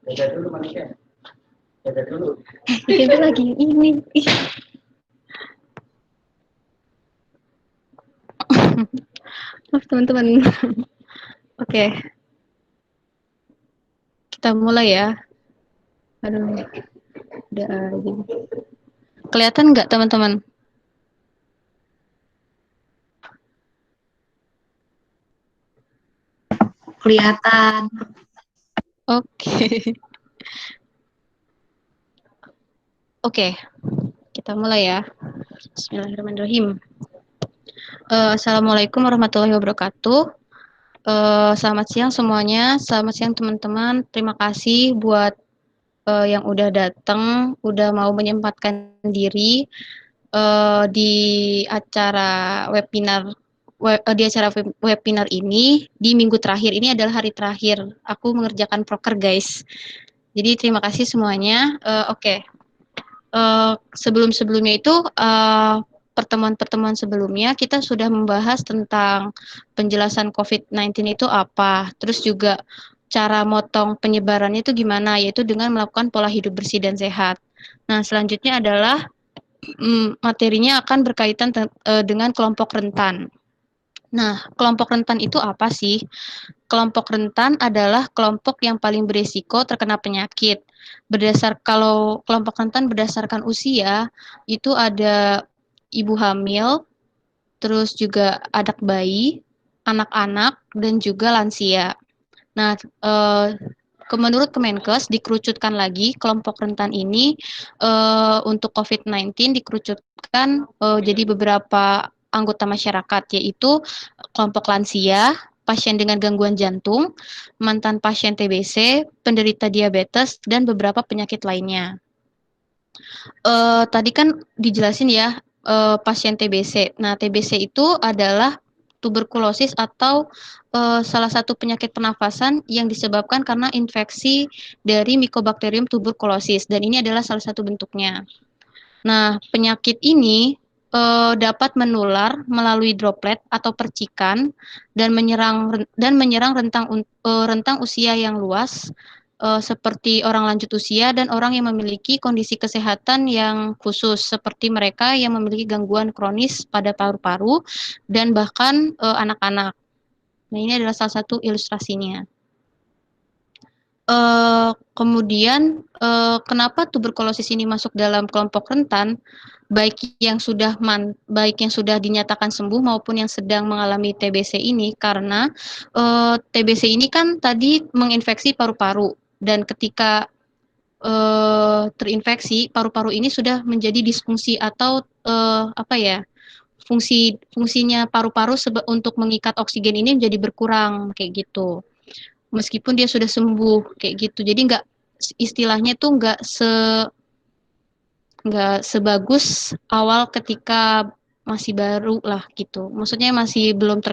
Jaga dulu manusia. Jaga dulu. Itu lagi ini. Maaf teman-teman. Oke. Kita mulai ya. Aduh. Udah aja. Kelihatan nggak teman-teman? Kelihatan. Oke. Oke. Kita mulai ya. Bismillahirrahmanirrahim. Assalamualaikum warahmatullahi wabarakatuh. Selamat siang semuanya. Selamat siang teman-teman. Terima kasih buat yang udah datang, udah mau menyempatkan diri di acara webinar ini di minggu terakhir. Ini adalah hari terakhir aku mengerjakan proker, guys. Jadi terima kasih semuanya. Oke. Sebelum-sebelumnya itu pertemuan-pertemuan sebelumnya kita sudah membahas tentang penjelasan COVID-19 itu apa, terus juga cara motong penyebarannya itu gimana, yaitu dengan melakukan pola hidup bersih dan sehat. Nah, selanjutnya adalah materinya akan berkaitan dengan kelompok rentan. Nah, kelompok rentan itu apa sih? Kelompok rentan adalah kelompok yang paling berisiko terkena penyakit. Kalau kelompok rentan berdasarkan usia, itu ada ibu hamil, terus juga anak bayi, anak-anak, dan juga lansia. Nah, menurut Kemenkes dikerucutkan lagi kelompok rentan ini untuk COVID-19 dikerucutkan jadi beberapa anggota masyarakat, yaitu kelompok lansia, pasien dengan gangguan jantung, mantan pasien TBC, penderita diabetes, dan beberapa penyakit lainnya. Tadi kan dijelasin ya pasien TBC. Nah, TBC itu adalah tuberkulosis atau salah satu penyakit pernafasan yang disebabkan karena infeksi dari Mycobacterium tuberculosis, dan ini adalah salah satu bentuknya. Nah, penyakit ini dapat menular melalui droplet atau percikan dan menyerang rentang usia yang luas seperti orang lanjut usia dan orang yang memiliki kondisi kesehatan yang khusus seperti mereka yang memiliki gangguan kronis pada paru-paru dan bahkan anak-anak. Nah, ini adalah salah satu ilustrasinya. Kemudian kenapa tuberkulosis ini masuk dalam kelompok rentan, baik yang sudah dinyatakan sembuh maupun yang sedang mengalami TBC ini, karena TBC ini kan tadi menginfeksi paru-paru, dan ketika terinfeksi paru-paru ini sudah menjadi disfungsi atau fungsinya paru-paru untuk mengikat oksigen ini menjadi berkurang kayak gitu. Meskipun dia sudah sembuh kayak gitu, jadi istilahnya tuh nggak sebagus awal ketika masih baru lah gitu. Maksudnya masih belum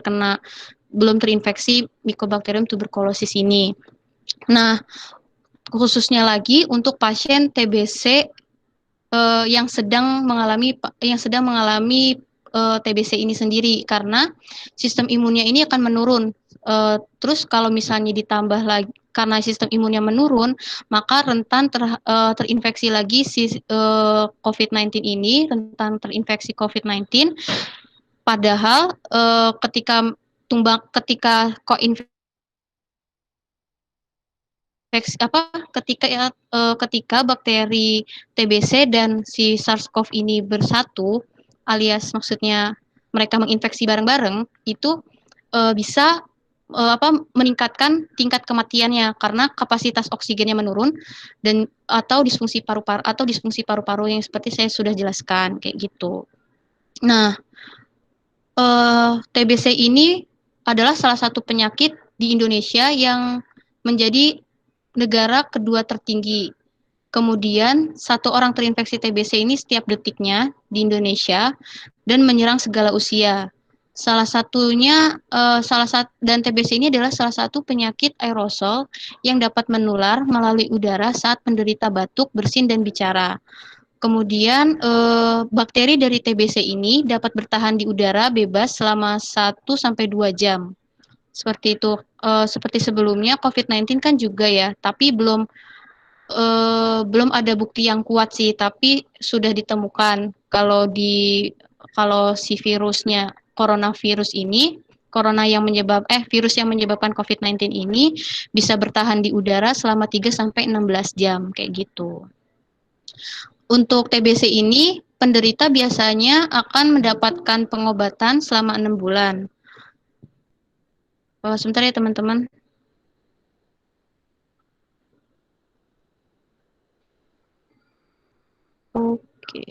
terinfeksi Mycobacterium tuberculosis ini. Nah, khususnya lagi untuk pasien TBC yang sedang mengalami TBC ini sendiri, karena sistem imunnya ini akan menurun. Terus kalau misalnya ditambah lagi karena sistem imunnya menurun, maka rentan terinfeksi lagi COVID-19 ini, rentan terinfeksi COVID-19. Padahal ketika ketika bakteri TBC dan si SARS-CoV ini bersatu, alias maksudnya mereka menginfeksi bareng-bareng, itu bisa meningkatkan tingkat kematiannya karena kapasitas oksigennya menurun atau disfungsi paru-paru yang seperti saya sudah jelaskan kayak gitu. Nah, TBC ini adalah salah satu penyakit di Indonesia yang menjadi negara kedua tertinggi. Kemudian satu orang terinfeksi TBC ini setiap detiknya di Indonesia dan menyerang segala usia. Dan TBC ini adalah salah satu penyakit aerosol yang dapat menular melalui udara saat penderita batuk, bersin, dan bicara. Kemudian bakteri dari TBC ini dapat bertahan di udara bebas selama 1-2 jam. Seperti itu. Seperti sebelumnya COVID-19 kan juga ya, tapi belum ada bukti yang kuat sih, tapi sudah ditemukan kalau si virusnya coronavirus ini, virus yang menyebabkan COVID-19 ini bisa bertahan di udara selama 3 sampai 16 jam kayak gitu. Untuk TBC ini, penderita biasanya akan mendapatkan pengobatan selama 6 bulan. Sebentar ya teman-teman. Oke.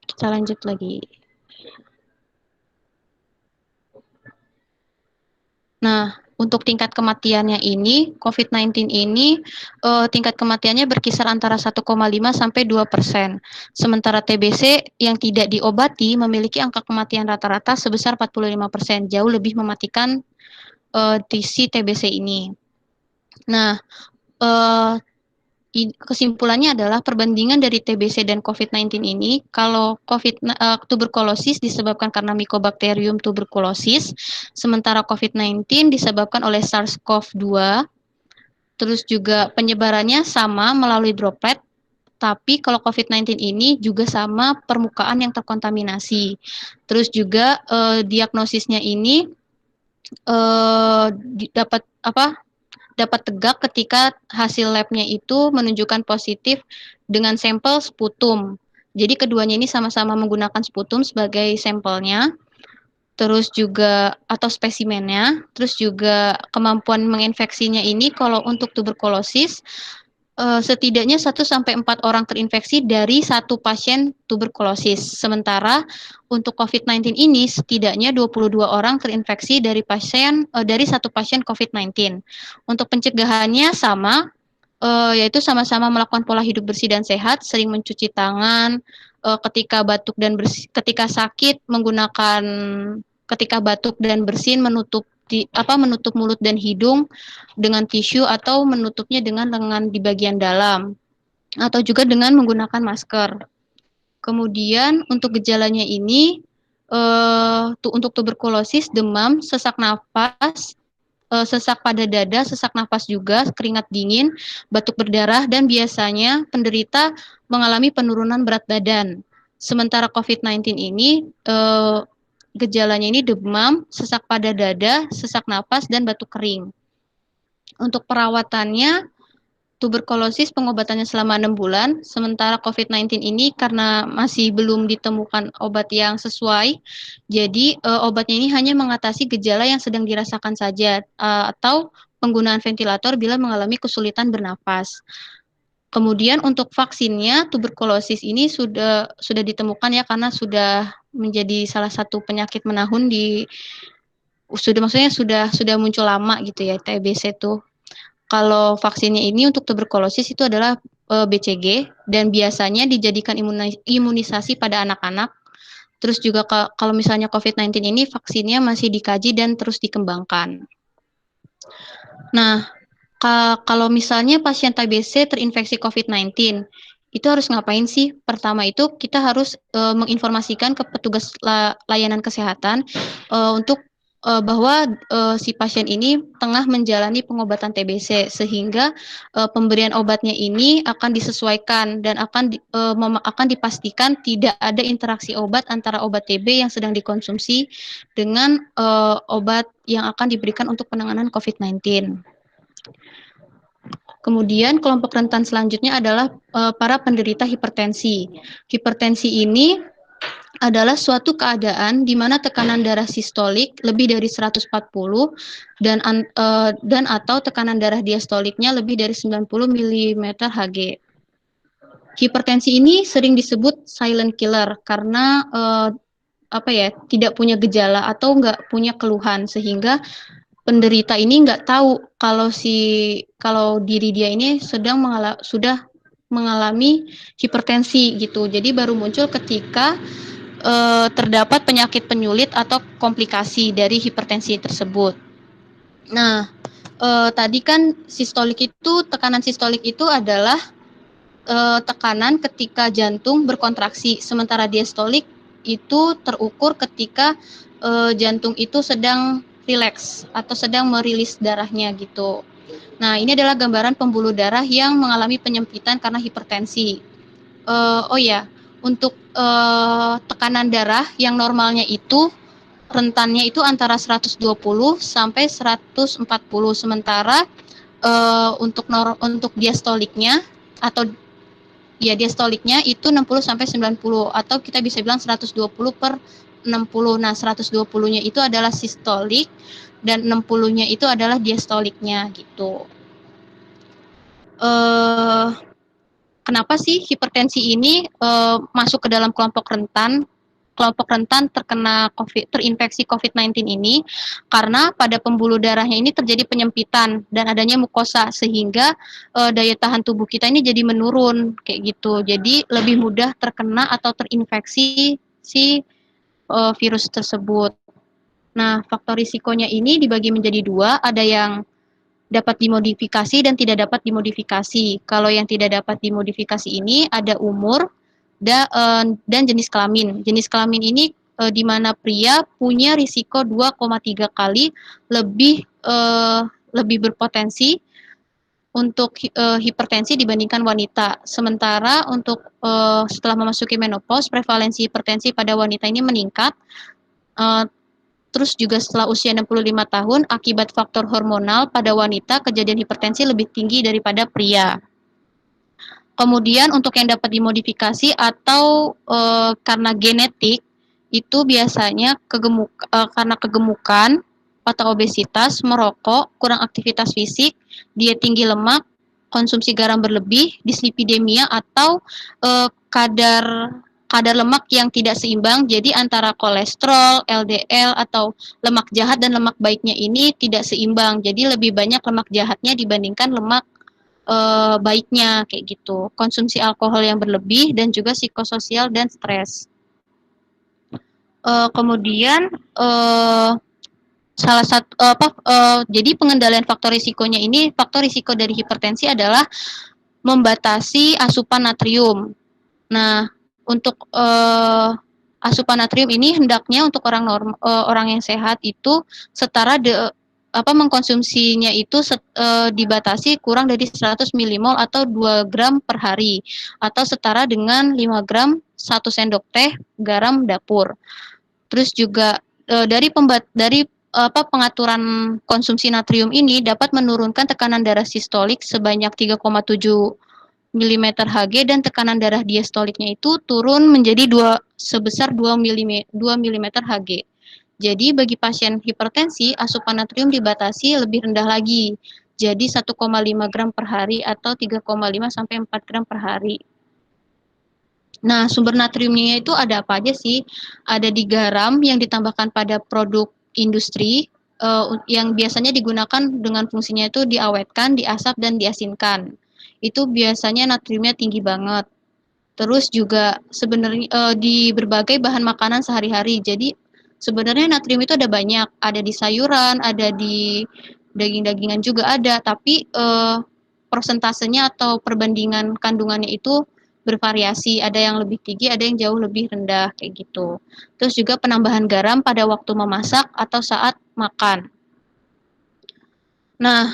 Kita lanjut lagi. Nah, untuk tingkat kematiannya ini, COVID-19 ini tingkat kematiannya berkisar antara 1,5 sampai 2%. Sementara TBC yang tidak diobati memiliki angka kematian rata-rata sebesar 45%, jauh lebih mematikan di si TBC ini. Nah, kesimpulannya adalah perbandingan dari TBC dan COVID-19 ini, kalau tuberkulosis disebabkan karena Mycobacterium tuberculosis, sementara COVID-19 disebabkan oleh SARS-CoV-2, terus juga penyebarannya sama melalui droplet, tapi kalau COVID-19 ini juga sama permukaan yang terkontaminasi. Terus juga diagnosisnya ini dapat tegak ketika hasil labnya itu menunjukkan positif dengan sampel sputum. Jadi keduanya ini sama-sama menggunakan sputum sebagai sampelnya, terus juga atau spesimennya, terus juga kemampuan menginfeksinya ini kalau untuk tuberkulosis setidaknya 1 sampai 4 orang terinfeksi dari satu pasien tuberkulosis. Sementara untuk COVID-19 ini setidaknya 22 orang terinfeksi dari satu pasien COVID-19. Untuk pencegahannya sama, yaitu sama-sama melakukan pola hidup bersih dan sehat, sering mencuci tangan, ketika batuk dan ketika sakit ketika batuk dan bersin menutup mulut dan hidung dengan tisu atau menutupnya dengan lengan di bagian dalam atau juga dengan menggunakan masker. Kemudian untuk gejalanya ini untuk tuberkulosis, demam, sesak napas, sesak pada dada, sesak napas juga, keringat dingin, batuk berdarah, dan biasanya penderita mengalami penurunan berat badan. Sementara COVID-19 ini gejalanya ini demam, sesak pada dada, sesak napas, dan batuk kering. Untuk perawatannya, tuberkulosis pengobatannya selama 6 bulan, sementara COVID-19 ini karena masih belum ditemukan obat yang sesuai, jadi obatnya ini hanya mengatasi gejala yang sedang dirasakan saja, atau penggunaan ventilator bila mengalami kesulitan bernapas. Kemudian untuk vaksinnya, tuberkulosis ini sudah ditemukan ya karena sudah menjadi salah satu penyakit menahun sudah muncul lama gitu ya TBC itu. Kalau vaksinnya ini untuk tuberkulosis itu adalah BCG dan biasanya dijadikan imunisasi pada anak-anak. Terus juga kalau misalnya COVID-19 ini vaksinnya masih dikaji dan terus dikembangkan. Nah, kalau misalnya pasien TBC terinfeksi COVID-19, itu harus ngapain sih? Pertama itu kita harus menginformasikan ke petugas layanan kesehatan untuk bahwa si pasien ini tengah menjalani pengobatan TBC sehingga pemberian obatnya ini akan disesuaikan dan akan dipastikan tidak ada interaksi obat antara obat TB yang sedang dikonsumsi dengan obat yang akan diberikan untuk penanganan COVID-19. Kemudian kelompok rentan selanjutnya adalah para penderita hipertensi. Hipertensi ini adalah suatu keadaan di mana tekanan darah sistolik lebih dari 140 dan atau tekanan darah diastoliknya lebih dari 90 mm Hg. Hipertensi ini sering disebut silent killer karena tidak punya gejala atau nggak punya keluhan sehingga penderita ini nggak tahu kalau diri dia ini sudah mengalami hipertensi gitu. Jadi baru muncul ketika terdapat penyakit penyulit atau komplikasi dari hipertensi tersebut. Nah, tadi kan tekanan sistolik itu adalah tekanan ketika jantung berkontraksi, sementara diastolik itu terukur ketika jantung itu sedang rileks atau sedang merilis darahnya gitu. Nah, ini adalah gambaran pembuluh darah yang mengalami penyempitan karena hipertensi. Oh ya, untuk tekanan darah yang normalnya itu rentannya itu antara 120 sampai 140, sementara untuk diastoliknya atau ya diastoliknya itu 60 sampai 90, atau kita bisa bilang 120 per 60. Nah, 120-nya itu adalah sistolik dan 60-nya itu adalah diastoliknya gitu. Kenapa sih hipertensi ini masuk ke dalam kelompok rentan? Kelompok rentan terinfeksi COVID-19 ini karena pada pembuluh darahnya ini terjadi penyempitan dan adanya mukosa, sehingga daya tahan tubuh kita ini jadi menurun kayak gitu. Jadi lebih mudah terkena atau terinfeksi si virus tersebut. Nah, faktor risikonya ini dibagi menjadi dua, ada yang dapat dimodifikasi dan tidak dapat dimodifikasi. Kalau yang tidak dapat dimodifikasi ini ada umur dan jenis kelamin. Jenis kelamin ini di mana pria punya risiko 2,3 kali lebih berpotensi untuk hipertensi dibandingkan wanita. Sementara untuk setelah memasuki menopause, prevalensi hipertensi pada wanita ini meningkat. Terus juga setelah usia 65 tahun, akibat faktor hormonal pada wanita, kejadian hipertensi lebih tinggi daripada pria. Kemudian untuk yang dapat dimodifikasi atau karena genetik, itu biasanya karena kegemukan atau obesitas, merokok, kurang aktivitas fisik, diet tinggi lemak, konsumsi garam berlebih, dislipidemia, atau kadar lemak yang tidak seimbang. Jadi antara kolesterol, LDL, atau lemak jahat dan lemak baiknya ini tidak seimbang. Jadi lebih banyak lemak jahatnya dibandingkan lemak baiknya kayak gitu. Konsumsi alkohol yang berlebih dan juga psikososial dan stres. Kemudian salah satu jadi pengendalian faktor risikonya ini, faktor risiko dari hipertensi adalah membatasi asupan natrium. Nah, untuk asupan natrium ini hendaknya untuk orang yang sehat itu setara mengkonsumsinya itu dibatasi kurang dari 100 milimol atau 2 gram per hari, atau setara dengan 5 gram 1 sendok teh garam dapur. Terus juga dari pengaturan konsumsi natrium ini dapat menurunkan tekanan darah sistolik sebanyak 3,7 mm Hg dan tekanan darah diastoliknya itu turun menjadi sebesar 2 mm Hg. Jadi bagi pasien hipertensi, asupan natrium dibatasi lebih rendah lagi. Jadi 1,5 gram per hari atau 3,5 sampai 4 gram per hari. Nah, sumber natriumnya itu ada apa aja sih? Ada di garam yang ditambahkan pada produk industri yang biasanya digunakan dengan fungsinya itu diawetkan, diasap, dan diasinkan. Itu biasanya natriumnya tinggi banget. Terus juga sebenarnya di berbagai bahan makanan sehari-hari. Jadi sebenarnya natrium itu ada banyak, ada di sayuran, ada di daging-dagingan juga ada, tapi persentasenya atau perbandingan kandungannya itu bervariasi, ada yang lebih tinggi, ada yang jauh lebih rendah kayak gitu. Terus juga penambahan garam pada waktu memasak atau saat makan. Nah,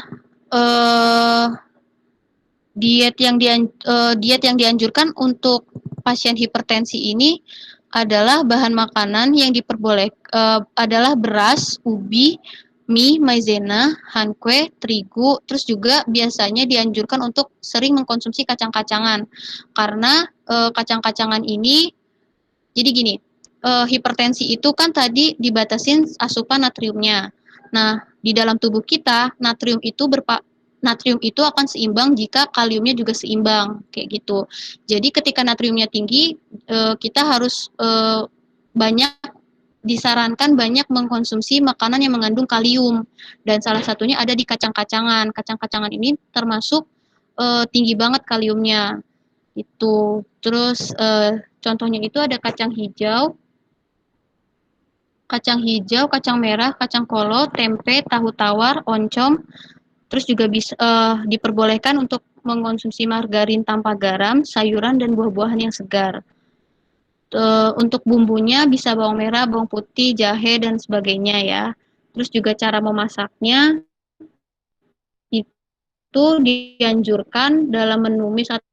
diet yang dianjurkan untuk pasien hipertensi ini adalah bahan makanan yang adalah beras, ubi, mie, maizena, hankwe, terigu, terus juga biasanya dianjurkan untuk sering mengkonsumsi kacang-kacangan. Karena kacang-kacangan ini, jadi gini, hipertensi itu kan tadi dibatasin asupan natriumnya. Nah, di dalam tubuh kita, natrium itu akan seimbang jika kaliumnya juga seimbang, kayak gitu. Jadi ketika natriumnya tinggi, kita harus disarankan banyak mengkonsumsi makanan yang mengandung kalium, dan salah satunya ada di kacang-kacangan. Kacang-kacangan ini termasuk tinggi banget kaliumnya itu. Terus contohnya itu ada kacang hijau, kacang merah, kacang kolo, tempe, tahu tawar, oncom. Terus juga bisa diperbolehkan untuk mengkonsumsi margarin tanpa garam, sayuran, dan buah-buahan yang segar. Untuk bumbunya bisa bawang merah, bawang putih, jahe, dan sebagainya ya. Terus juga cara memasaknya itu dianjurkan dalam menumis atau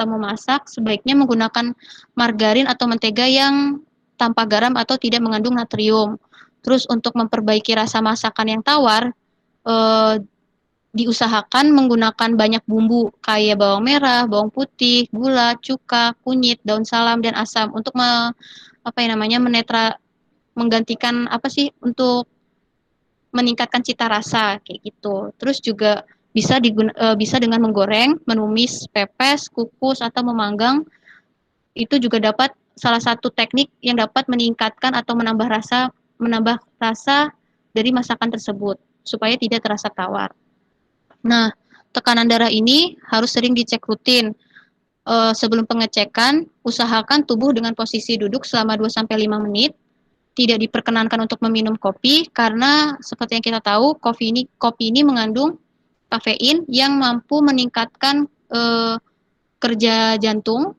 memasak sebaiknya menggunakan margarin atau mentega yang tanpa garam atau tidak mengandung natrium. Terus untuk memperbaiki rasa masakan yang tawar, eh, diusahakan menggunakan banyak bumbu kayak bawang merah, bawang putih, gula, cuka, kunyit, daun salam, dan asam untuk apa yang namanya menggantikan apa sih untuk meningkatkan cita rasa kayak gitu. Terus juga bisa dengan menggoreng, menumis, pepes, kukus atau memanggang. Itu juga dapat salah satu teknik yang dapat meningkatkan atau menambah rasa dari masakan tersebut supaya tidak terasa tawar. Nah, tekanan darah ini harus sering dicek rutin. Sebelum pengecekan, usahakan tubuh dengan posisi duduk selama 2 sampai 5 menit. Tidak diperkenankan untuk meminum kopi karena seperti yang kita tahu, kopi ini mengandung kafein yang mampu meningkatkan kerja jantung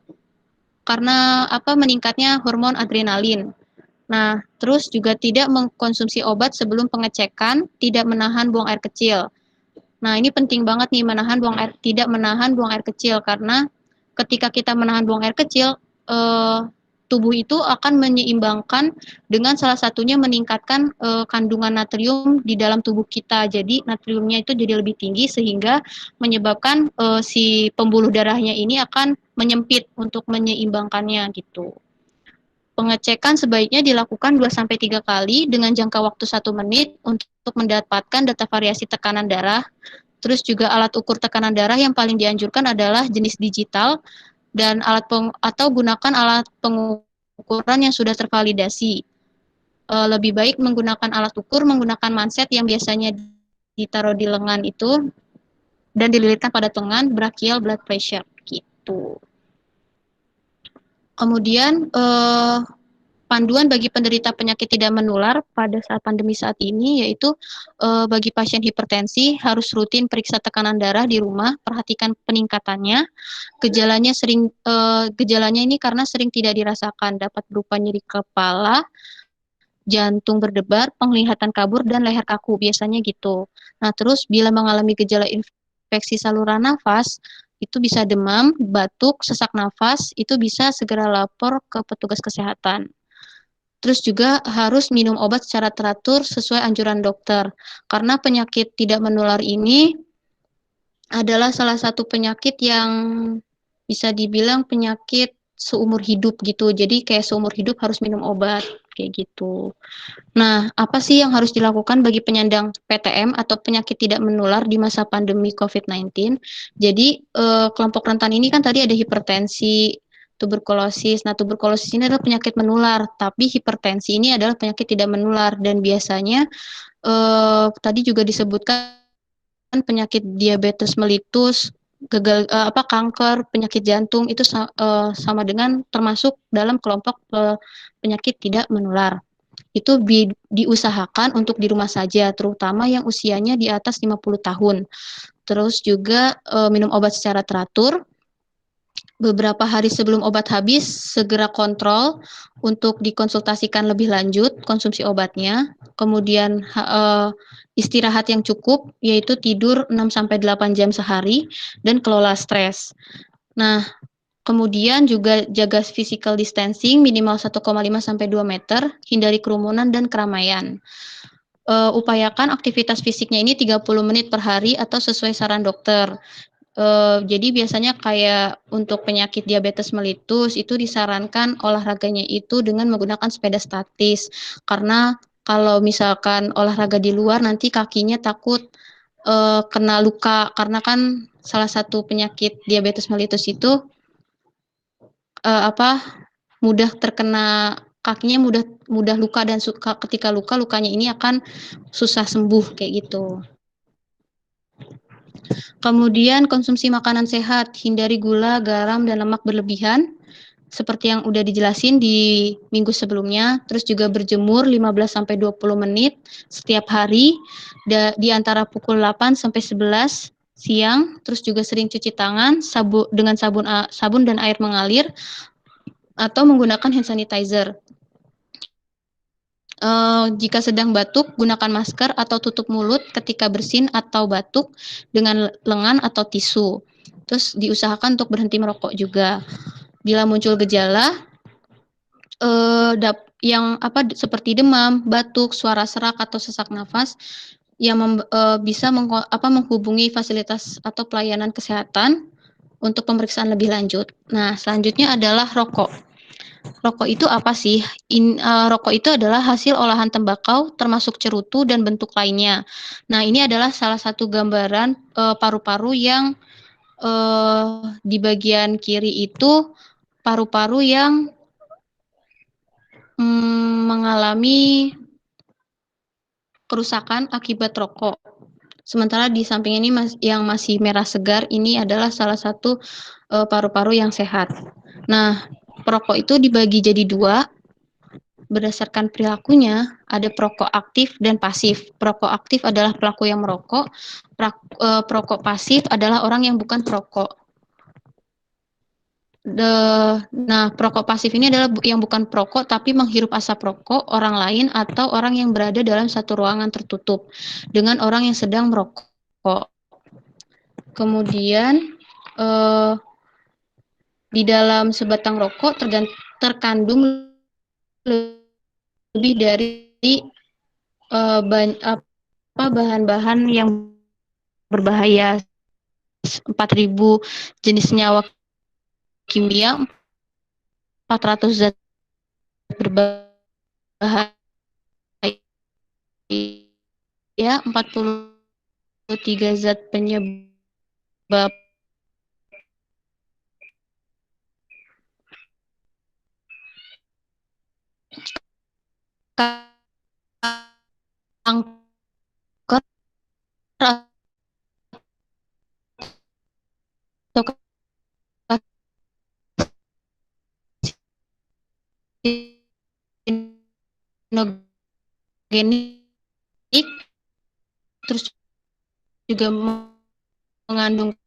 karena meningkatnya hormon adrenalin. Nah, terus juga tidak mengkonsumsi obat sebelum pengecekan, tidak menahan buang air kecil. Nah, ini penting banget nih tidak menahan buang air kecil karena ketika kita menahan buang air kecil, eh, tubuh itu akan menyeimbangkan dengan salah satunya meningkatkan kandungan natrium di dalam tubuh kita. Jadi natriumnya itu jadi lebih tinggi sehingga menyebabkan si pembuluh darahnya ini akan menyempit untuk menyeimbangkannya gitu. Pengecekan sebaiknya dilakukan 2 sampai 3 kali dengan jangka waktu 1 menit untuk mendapatkan data variasi tekanan darah. Terus juga alat ukur tekanan darah yang paling dianjurkan adalah jenis digital dan atau gunakan alat pengukuran yang sudah tervalidasi. Lebih baik menggunakan alat ukur menggunakan manset yang biasanya ditaruh di lengan itu dan dililitkan pada lengan brachial blood pressure gitu. Kemudian panduan bagi penderita penyakit tidak menular pada saat pandemi saat ini yaitu bagi pasien hipertensi harus rutin periksa tekanan darah di rumah, perhatikan peningkatannya. Gejalanya ini karena sering tidak dirasakan, dapat berupa nyeri kepala, jantung berdebar, penglihatan kabur, dan leher kaku, biasanya gitu. Nah, terus bila mengalami gejala infeksi saluran nafas, itu bisa demam, batuk, sesak nafas, itu bisa segera lapor ke petugas kesehatan. Terus juga harus minum obat secara teratur sesuai anjuran dokter. Karena penyakit tidak menular ini adalah salah satu penyakit yang bisa dibilang penyakit seumur hidup gitu. Jadi kayak seumur hidup harus minum obat kayak gitu. Nah, apa sih yang harus dilakukan bagi penyandang PTM atau penyakit tidak menular di masa pandemi COVID-19? Jadi, kelompok rentan ini kan tadi ada hipertensi, tuberkulosis. Nah, tuberkulosis ini adalah penyakit menular, tapi hipertensi ini adalah penyakit tidak menular dan biasanya tadi juga disebutkan penyakit diabetes mellitus, kanker, penyakit jantung itu sama dengan termasuk dalam kelompok penyakit tidak menular. Itu diusahakan untuk di rumah saja, terutama yang usianya di atas 50 tahun. Terus juga minum obat secara teratur. Beberapa hari sebelum obat habis, segera kontrol untuk dikonsultasikan lebih lanjut konsumsi obatnya. Kemudian istirahat yang cukup, yaitu tidur 6-8 jam sehari, dan kelola stres. Nah, kemudian juga jaga physical distancing minimal 1,5-2 meter, hindari kerumunan dan keramaian. Upayakan aktivitas fisiknya ini 30 menit per hari atau sesuai saran dokter. Jadi biasanya kayak untuk penyakit diabetes mellitus itu disarankan olahraganya itu dengan menggunakan sepeda statis. Karena kalau misalkan olahraga di luar nanti kakinya takut kena luka karena kan salah satu penyakit diabetes mellitus itu mudah terkena kakinya mudah luka dan ketika lukanya ini akan susah sembuh kayak gitu. Kemudian konsumsi makanan sehat, hindari gula, garam, dan lemak berlebihan seperti yang udah dijelasin di minggu sebelumnya. Terus juga berjemur 15-20 menit setiap hari di antara pukul 8 sampai 11 siang. Terus juga sering cuci tangan dengan sabun dan air mengalir atau menggunakan hand sanitizer. Jika sedang batuk, gunakan masker atau tutup mulut ketika bersin atau batuk dengan lengan atau tisu. Terus diusahakan untuk berhenti merokok juga. Bila muncul gejala seperti demam, batuk, suara serak atau sesak nafas yang bisa menghubungi fasilitas atau pelayanan kesehatan untuk pemeriksaan lebih lanjut. Nah, selanjutnya adalah rokok. Rokok itu apa sih? Rokok itu adalah hasil olahan tembakau termasuk cerutu dan bentuk lainnya. Nah, ini adalah salah satu gambaran paru-paru yang di bagian kiri itu paru-paru yang mengalami kerusakan akibat rokok. Sementara di samping ini yang masih merah segar ini adalah salah satu paru-paru yang sehat. Nah, perokok itu dibagi jadi dua. Berdasarkan perilakunya, ada perokok aktif dan pasif. Perokok aktif adalah pelaku yang merokok, perokok pasif adalah orang yang bukan perokok. Nah, perokok pasif ini adalah yang bukan perokok tapi menghirup asap rokok orang lain atau orang yang berada dalam satu ruangan tertutup dengan orang yang sedang merokok. Kemudian di dalam sebatang rokok terkandung lebih dari bahan-bahan yang berbahaya, 4.000 jenis senyawa kimia, 400 zat berbahaya, 43 zat penyebab kanker atau karsinogenik, terus juga mengandung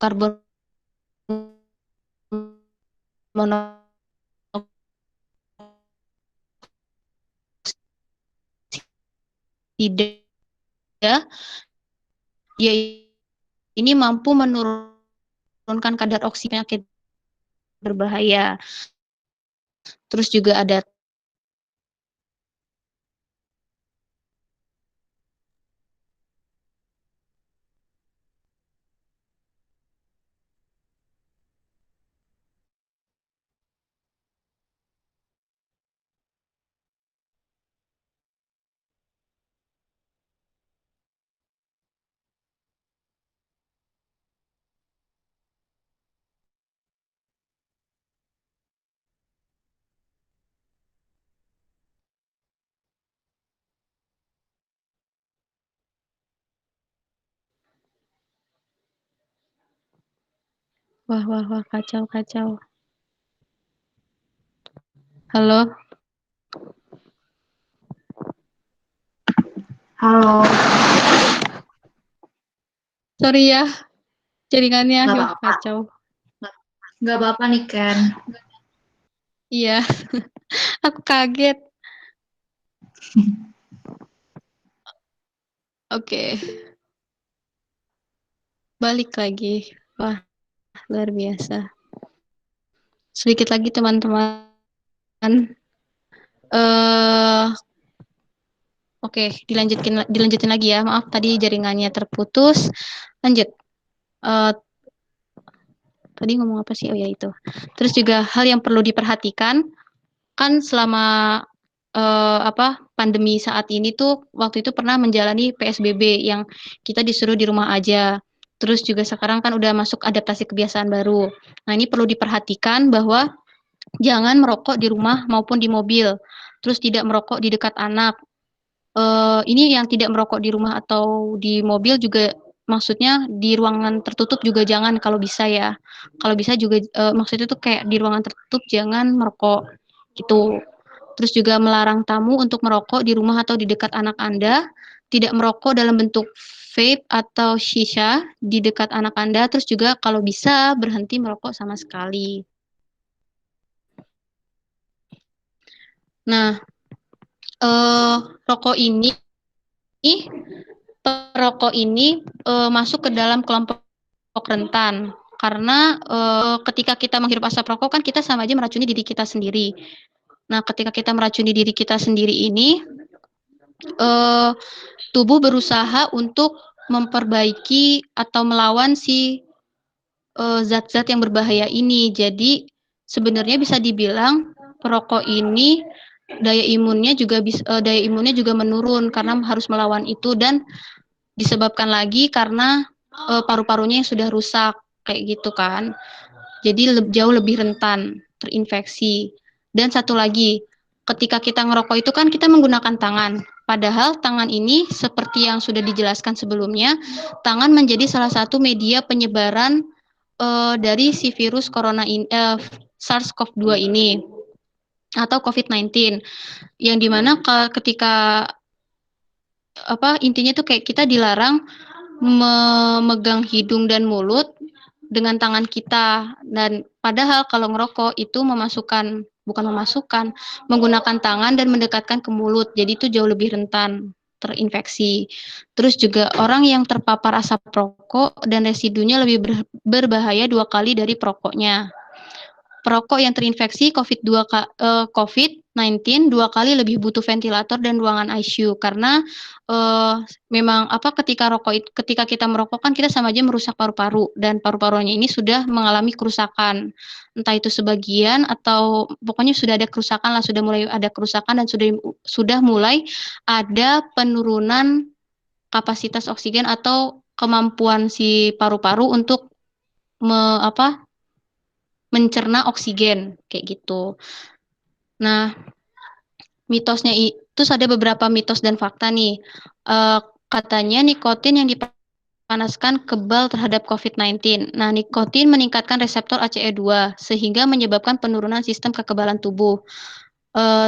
karbon monoksida, dia ini mampu menurunkan kadar oksigen penyakit berbahaya. Terus juga ada wah kacau. Halo. Halo. Sorry ya, jaringannya Nggak apa-apa. kacau. Nggak apa-apa nih, Ken. Iya, aku kaget. Oke. Balik lagi. Wah, luar biasa. Sedikit lagi teman-teman. Oke, dilanjutin lagi ya. Maaf tadi jaringannya terputus. Lanjut. Tadi ngomong apa sih? Oh ya itu. Terus juga hal yang perlu diperhatikan kan selama pandemi saat ini tuh waktu itu pernah menjalani PSBB yang kita disuruh di rumah aja. Terus juga sekarang kan udah masuk adaptasi kebiasaan baru. Nah, ini perlu diperhatikan bahwa jangan merokok di rumah maupun di mobil. Terus tidak merokok di dekat anak. Ini yang tidak merokok di rumah atau di mobil juga maksudnya di ruangan tertutup juga jangan kalau bisa ya. Kalau bisa juga maksudnya tuh kayak di ruangan tertutup jangan merokok gitu. Terus juga melarang tamu untuk merokok di rumah atau di dekat anak Anda, tidak merokok dalam bentuk vape atau shisha di dekat anak Anda, terus juga kalau bisa berhenti merokok sama sekali. Nah, rokok ini perokok ini masuk ke dalam kelompok rentan karena ketika kita menghirup asap rokok kan kita sama aja meracuni diri kita sendiri. Nah, ketika kita meracuni diri kita sendiri ini, tubuh berusaha untuk memperbaiki atau melawan si zat-zat yang berbahaya ini. Jadi sebenarnya bisa dibilang perokok ini daya imunnya juga menurun karena harus melawan itu, dan disebabkan lagi karena paru-parunya yang sudah rusak kayak gitu kan. Jadi jauh lebih rentan terinfeksi. Dan satu lagi, ketika kita ngerokok itu kan kita menggunakan tangan. Padahal tangan ini seperti yang sudah dijelaskan sebelumnya, tangan menjadi salah satu media penyebaran dari si virus SARS-CoV-2 ini atau COVID-19, yang dimana ketika intinya tuh kayak kita dilarang memegang hidung dan mulut dengan tangan kita, dan padahal kalau ngerokok itu menggunakan tangan dan mendekatkan ke mulut, jadi itu jauh lebih rentan terinfeksi. Terus juga orang yang terpapar asap rokok dan residunya lebih berbahaya 2 kali dari perokoknya. Perokok yang terinfeksi COVID-19 2 kali lebih butuh ventilator dan ruangan ICU karena memang ketika kita merokok kan kita sama aja merusak paru-paru, dan paru-parunya ini sudah mengalami kerusakan. Entah itu sebagian atau pokoknya sudah mulai ada kerusakan dan sudah mulai ada penurunan kapasitas oksigen atau kemampuan si paru-paru untuk mencerna oksigen kayak gitu. Nah, terus ada beberapa mitos dan fakta nih. Katanya nikotin yang dipanaskan kebal terhadap COVID-19. Nah, nikotin meningkatkan reseptor ACE2 sehingga menyebabkan penurunan sistem kekebalan tubuh.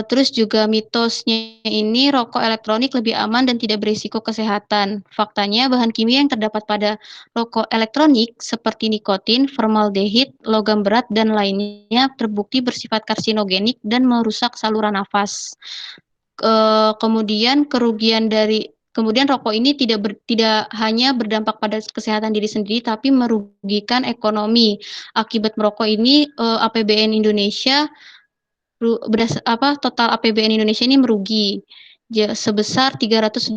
Terus juga mitosnya ini rokok elektronik lebih aman dan tidak berisiko kesehatan. Faktanya bahan kimia yang terdapat pada rokok elektronik seperti nikotin, formaldehid, logam berat, dan lainnya terbukti bersifat karsinogenik dan merusak saluran nafas. Kemudian rokok ini tidak hanya berdampak pada kesehatan diri sendiri, tapi merugikan ekonomi. Akibat merokok ini APBN Indonesia total APBN Indonesia ini merugi sebesar 375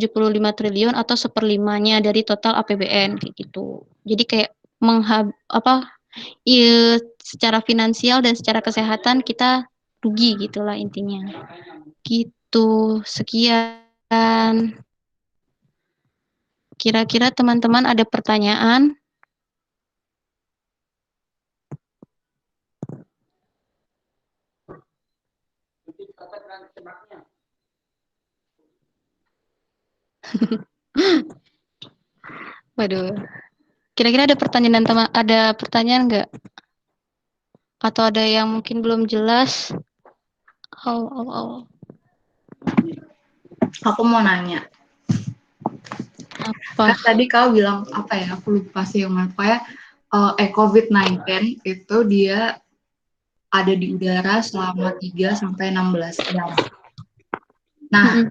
triliun atau 1/5-nya dari total APBN kayak gitu. Jadi kayak secara finansial dan secara kesehatan kita rugi gitulah intinya. Gitu. Sekian. Kira-kira teman-teman ada pertanyaan? Waduh. Kira-kira ada pertanyaan nggak? Atau ada yang mungkin belum jelas? Aku mau nanya. Apa? Kan tadi kau bilang apa ya? Aku lupa sih yang mana. COVID-19 itu dia ada di udara selama 3 sampai 16 jam. Nah,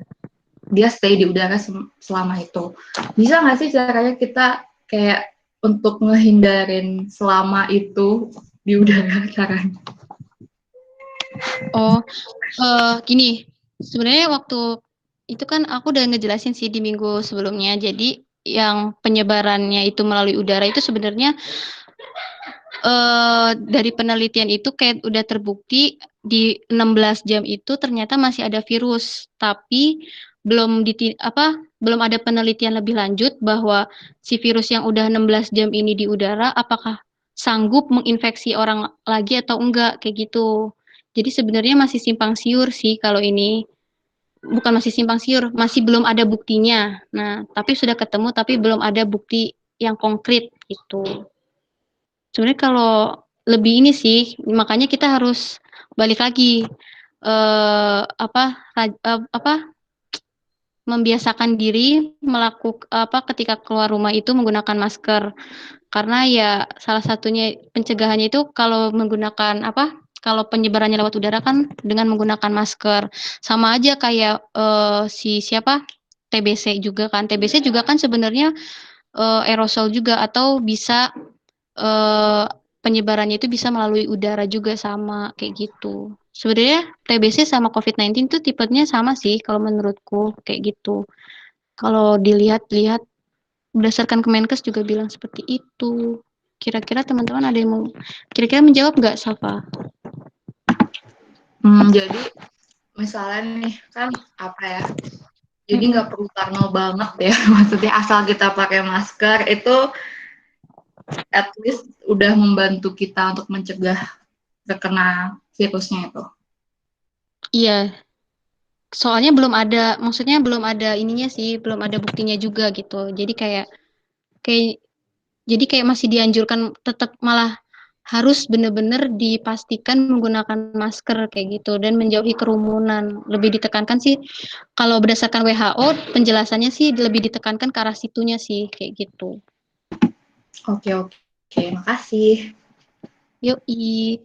dia stay di udara selama itu. Bisa nggak sih caranya kita kayak untuk ngehindarin selama itu di udara caranya? Gini, sebenarnya waktu itu kan aku udah ngejelasin sih di minggu sebelumnya. Jadi yang penyebarannya itu melalui udara itu sebenarnya dari penelitian itu kayak udah terbukti di 16 jam itu ternyata masih ada virus, tapi belum ada penelitian lebih lanjut bahwa si virus yang udah 16 jam ini di udara apakah sanggup menginfeksi orang lagi atau enggak kayak gitu. Jadi sebenarnya masih simpang siur sih kalau ini. Bukan masih simpang siur, masih belum ada buktinya. Nah, tapi sudah ketemu tapi belum ada bukti yang konkret gitu. Sebenarnya kalau lebih ini sih, makanya kita harus balik lagi membiasakan diri ketika keluar rumah itu menggunakan masker, karena ya salah satunya pencegahannya itu kalau menggunakan Kalau penyebarannya lewat udara kan dengan menggunakan masker. Sama aja kayak siapa? TBC juga kan. TBC juga kan sebenarnya aerosol juga atau bisa eh, penyebarannya itu bisa melalui udara juga sama kayak gitu. Sebenarnya TBC sama COVID-19 itu tipenya sama sih kalau menurutku kayak gitu. Kalau dilihat-lihat berdasarkan Kemenkes juga bilang seperti itu. Kira-kira teman-teman ada yang mau kira-kira menjawab nggak, Safa? Jadi misalnya nih kan apa ya? Jadi nggak perlu parno banget ya. Maksudnya asal kita pakai masker itu at least udah membantu kita untuk mencegah terkena virusnya itu. Iya, soalnya belum ada, maksudnya belum ada ininya sih, belum ada buktinya juga gitu. Kayak jadi kayak masih dianjurkan tetap malah harus benar-benar dipastikan menggunakan masker kayak gitu dan menjauhi kerumunan. Lebih ditekankan sih kalau berdasarkan WHO penjelasannya sih lebih ditekankan ke arah situnya sih kayak gitu. Oke, makasih. Yoi.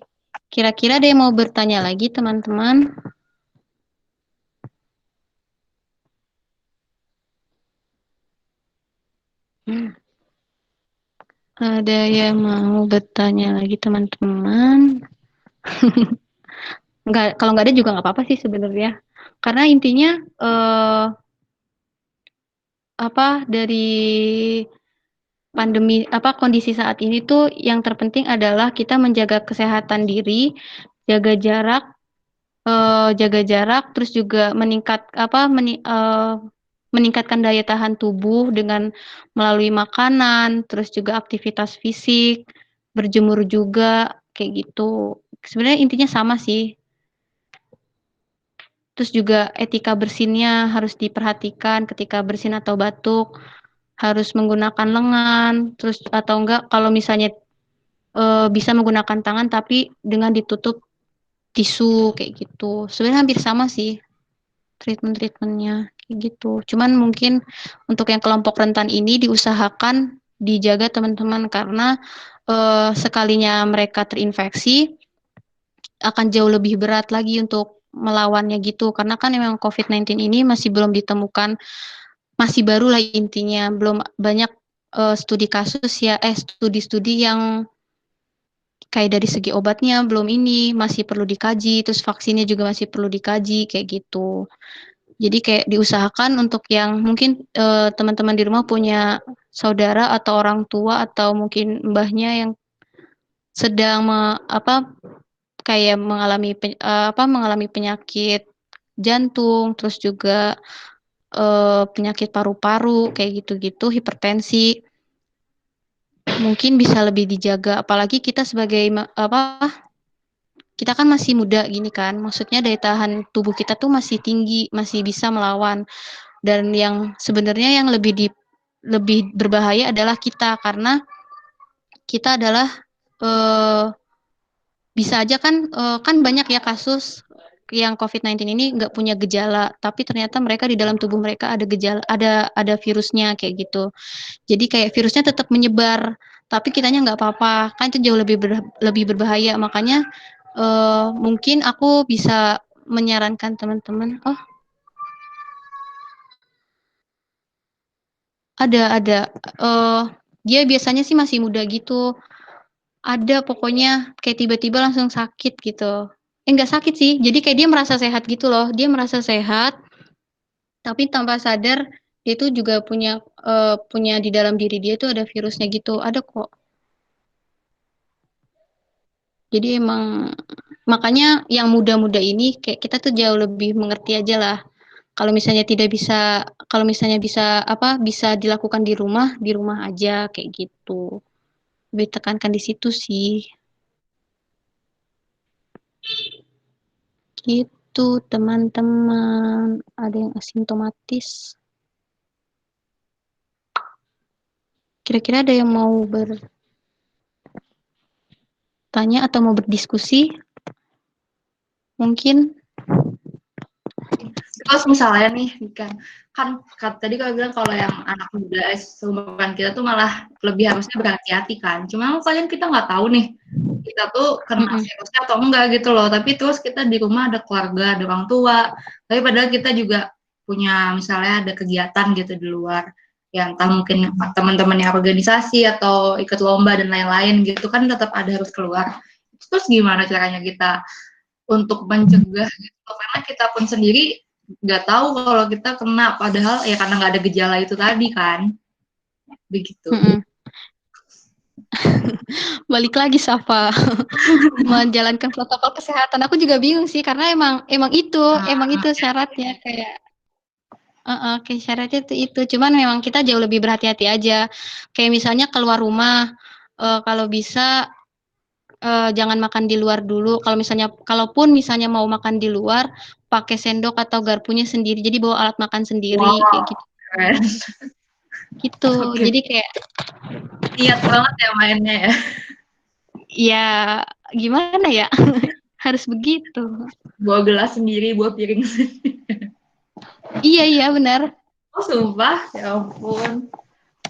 Kira-kira ada yang mau bertanya lagi teman-teman? Ada yang mau bertanya lagi teman-teman? Kalau nggak ada juga nggak apa-apa sih sebenarnya. Karena intinya dari pandemi kondisi saat ini tuh yang terpenting adalah kita menjaga kesehatan diri, jaga jarak, terus juga meningkatkan daya tahan tubuh dengan melalui makanan, terus juga aktivitas fisik, berjemur juga kayak gitu. Sebenarnya intinya sama sih. Terus juga etika bersinnya harus diperhatikan ketika bersin atau batuk, harus menggunakan lengan, terus atau enggak kalau misalnya bisa menggunakan tangan tapi dengan ditutup tisu kayak gitu. Sebenarnya hampir sama sih treatment-treatmentnya kayak gitu. Cuman mungkin untuk yang kelompok rentan ini diusahakan dijaga teman-teman karena sekalinya mereka terinfeksi akan jauh lebih berat lagi untuk melawannya gitu karena kan memang COVID-19 ini masih belum ditemukan, masih baru lah intinya, belum banyak studi kasus ya studi-studi yang kayak dari segi obatnya belum ini masih perlu dikaji, terus vaksinnya juga masih perlu dikaji kayak gitu. Jadi kayak diusahakan untuk yang mungkin teman-teman di rumah punya saudara atau orang tua atau mungkin mbahnya yang sedang kayak mengalami penyakit jantung, terus juga penyakit paru-paru kayak gitu-gitu, hipertensi, mungkin bisa lebih dijaga. Apalagi kita sebagai kita kan masih muda gini kan, maksudnya daya tahan tubuh kita tuh masih tinggi, masih bisa melawan. Dan yang sebenarnya yang lebih berbahaya adalah kita karena kita adalah bisa aja kan banyak ya kasus yang COVID-19 ini nggak punya gejala, tapi ternyata mereka di dalam tubuh mereka ada gejala, ada virusnya kayak gitu. Jadi kayak virusnya tetap menyebar, tapi kitanya nggak apa-apa, kan itu jauh lebih berbahaya. Makanya mungkin aku bisa menyarankan teman-teman, ada, dia biasanya sih masih muda gitu. Ada pokoknya kayak tiba-tiba langsung sakit gitu. Nggak sakit sih, jadi kayak dia merasa sehat gitu loh. Dia merasa sehat, tapi tanpa sadar dia tuh juga punya di dalam diri dia tuh ada virusnya gitu. Ada kok. Jadi emang makanya yang muda-muda ini kayak kita tuh jauh lebih mengerti aja lah. Kalau misalnya tidak bisa, kalau misalnya bisa dilakukan di rumah aja kayak gitu. Lebih tekankan di situ sih. Gitu, teman-teman. Ada yang asimptomatis. Kira-kira ada yang mau bertanya atau mau berdiskusi? Mungkin. Terus misalnya nih, kan tadi kalau bilang kalau yang anak muda seumuran kita tuh malah lebih harusnya berhati-hati kan. Cuma kalian kita nggak tahu nih, kita tuh kena Mm-mm. virusnya atau enggak gitu loh. Tapi terus kita di rumah ada keluarga, ada orang tua. Tapi padahal kita juga punya misalnya ada kegiatan gitu di luar. Ya entah mungkin teman-teman yang organisasi atau ikut lomba dan lain-lain gitu kan tetap ada harus keluar. Terus gimana caranya kita untuk mencegah gitu? Karena kita pun sendiri nggak tahu kalau kita kena padahal ya karena nggak ada gejala itu tadi kan. Begitu. Mm-mm. Balik lagi Safa menjalankan protokol kesehatan. Aku juga bingung sih karena emang itu syaratnya kayak syaratnya itu. Cuman memang kita jauh lebih berhati-hati aja. Kayak misalnya keluar rumah, kalau bisa jangan makan di luar dulu. Kalaupun misalnya mau makan di luar, pakai sendok atau garpunya sendiri. Jadi bawa alat makan sendiri Wow, kayak gitu. keren. Gitu. Oke, Jadi kayak niat banget ya mainnya ya. ya gimana ya? Harus begitu. Bawa gelas sendiri, bawa piring sendiri. Iya iya benar. Oh, sumpah? Ya ampun.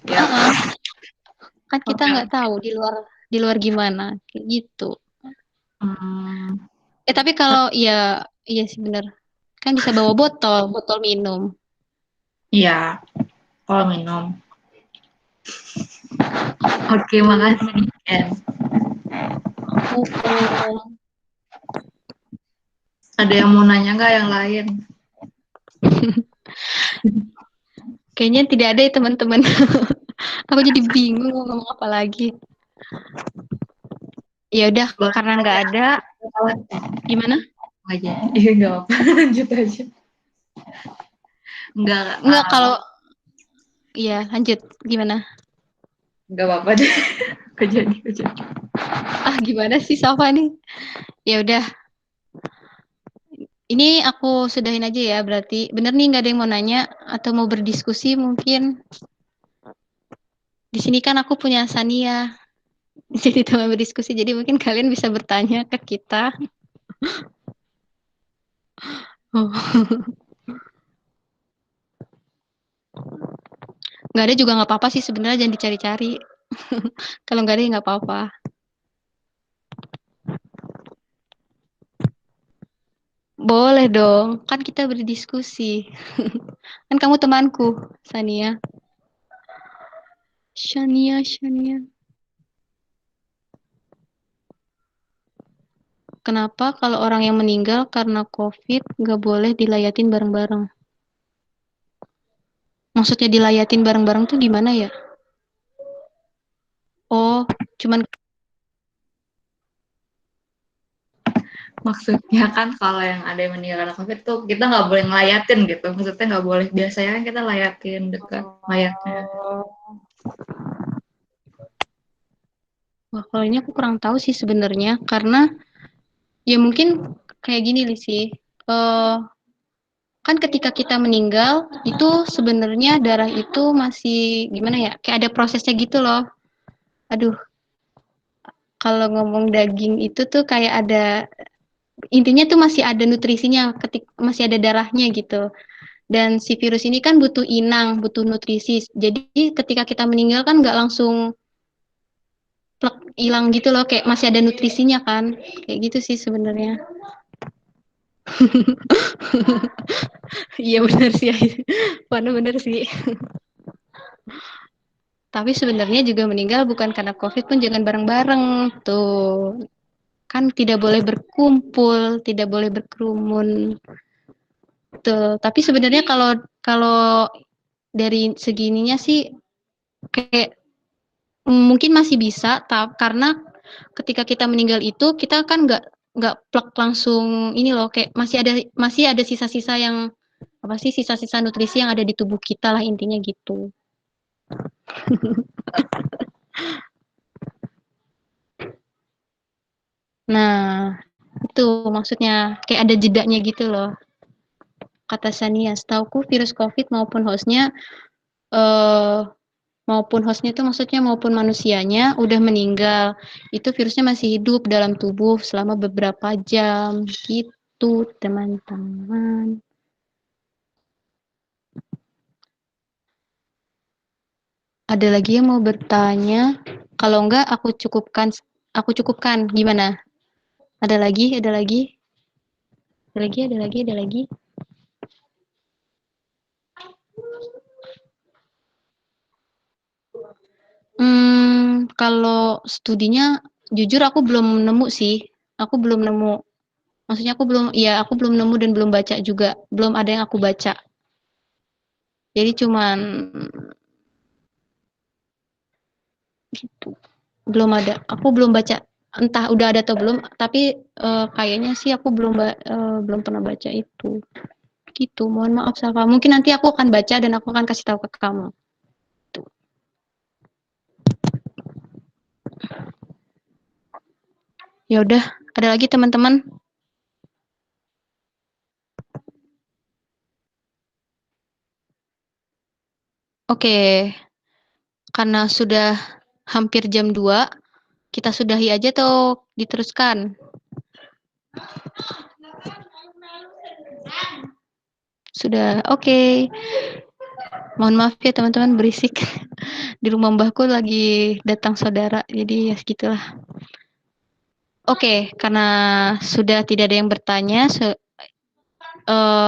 Ya, Heeh. Kan kita oke. nggak tahu di luar gimana kayak gitu. Hmm, Tapi kalau ya iya sih benar. Kan bisa bawa botol minum. iya, kalau minum. Oke, makasih, Ken. Oh, Ada yang mau nanya nggak yang lain? kayaknya tidak ada ya teman-teman. Aku jadi bingung mau ngomong apa lagi. Ya udah Boleh karena nggak nanya ada gimana? aja. Iya, nggak apa-apa. Lanjut aja. Nggak, Nggak kalau iya lanjut gimana? nggak apa-apa deh. Kejadi. Gimana sih Safa nih? Ya udah, ini aku sudahin aja ya berarti. Bener nih nggak ada yang mau nanya atau mau berdiskusi mungkin. Di sini kan aku punya Sania. Jadi teman berdiskusi. Jadi mungkin kalian bisa bertanya ke kita. Oh. Nggak ada juga nggak apa-apa sih sebenarnya jangan dicari-cari. Kalau nggak ada ya nggak apa-apa. Boleh dong, kan kita berdiskusi. Kan kamu temanku, Sania. Shania. Kenapa kalau orang yang meninggal karena COVID nggak boleh dilayatin bareng-bareng? Maksudnya dilayatin bareng-bareng tuh gimana ya? Oh, cuman Maksudnya kan kalau yang ada yang meninggal karena COVID tuh kita nggak boleh ngelayatin gitu. Maksudnya nggak boleh. Biasanya kan kita layatin dekat mayatnya. wah kalau ini aku kurang tahu sih sebenarnya karena ya mungkin kayak gini sih. Eh kan ketika kita meninggal itu sebenarnya darah itu masih gimana ya? Kayak ada prosesnya gitu loh. Aduh, kalau ngomong daging itu tuh kayak ada intinya tuh masih ada nutrisinya masih ada darahnya gitu. Dan si virus ini kan butuh inang, butuh nutrisi. Jadi ketika kita meninggal kan nggak langsung plek hilang gitu loh, kayak masih ada nutrisinya kan. Kayak gitu sih sebenarnya. Iya benar sih. Mana benar sih. Tapi sebenarnya juga meninggal bukan karena COVID pun jangan bareng-bareng. Tuh. Kan tidak boleh berkumpul, tidak boleh berkerumun. Tuh. Tapi sebenarnya kalau kalau dari segininya sih kayak mungkin masih bisa, karena ketika kita meninggal itu kita kan nggak plek langsung ini loh, kayak masih ada sisa-sisa yang apa sih sisa-sisa nutrisi yang ada di tubuh kita lah intinya gitu. Nah, itu maksudnya kayak ada jedanya gitu loh. Kata Sania, setauku virus COVID eh maupun hostnya itu maksudnya maupun manusianya udah meninggal. Itu virusnya masih hidup dalam tubuh selama beberapa jam gitu, teman-teman. Ada lagi yang mau bertanya? Kalau enggak, aku cukupkan aku cukupkan. Gimana? Ada lagi? Ada lagi? Ada lagi? Ada lagi? Ada lagi? Kalau studinya jujur aku belum nemu sih. Aku belum nemu. Maksudnya aku belum nemu dan belum baca juga. Belum ada yang aku baca. Jadi cuman gitu. Belum ada. Aku belum baca. Entah udah ada atau belum, tapi kayaknya sih aku belum pernah baca itu. Gitu. Mohon maaf Safa. Mungkin nanti aku akan baca dan aku akan kasih tahu ke kamu. Tuh. Ya udah, ada lagi teman-teman? Oke, karena sudah hampir jam 2, kita sudahi aja atau diteruskan? Sudah, oke. Mohon maaf ya teman-teman berisik. Di rumah mbahku lagi datang saudara, jadi ya segitulah. Oke, karena sudah tidak ada yang bertanya,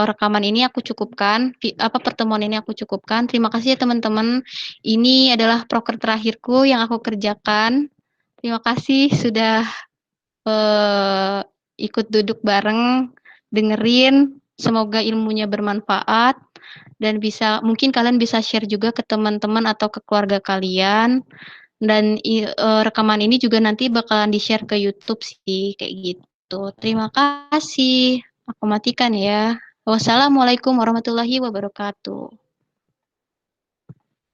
rekaman ini aku cukupkan, pertemuan ini aku cukupkan. Terima kasih ya teman-teman. Ini adalah proker terakhirku yang aku kerjakan. Terima kasih sudah ikut duduk bareng, dengerin. Semoga ilmunya bermanfaat dan mungkin kalian bisa share juga ke teman-teman atau ke keluarga kalian. Dan rekaman ini juga nanti bakalan di-share ke YouTube sih, kayak gitu. Terima kasih. Aku matikan ya. Wassalamualaikum warahmatullahi wabarakatuh.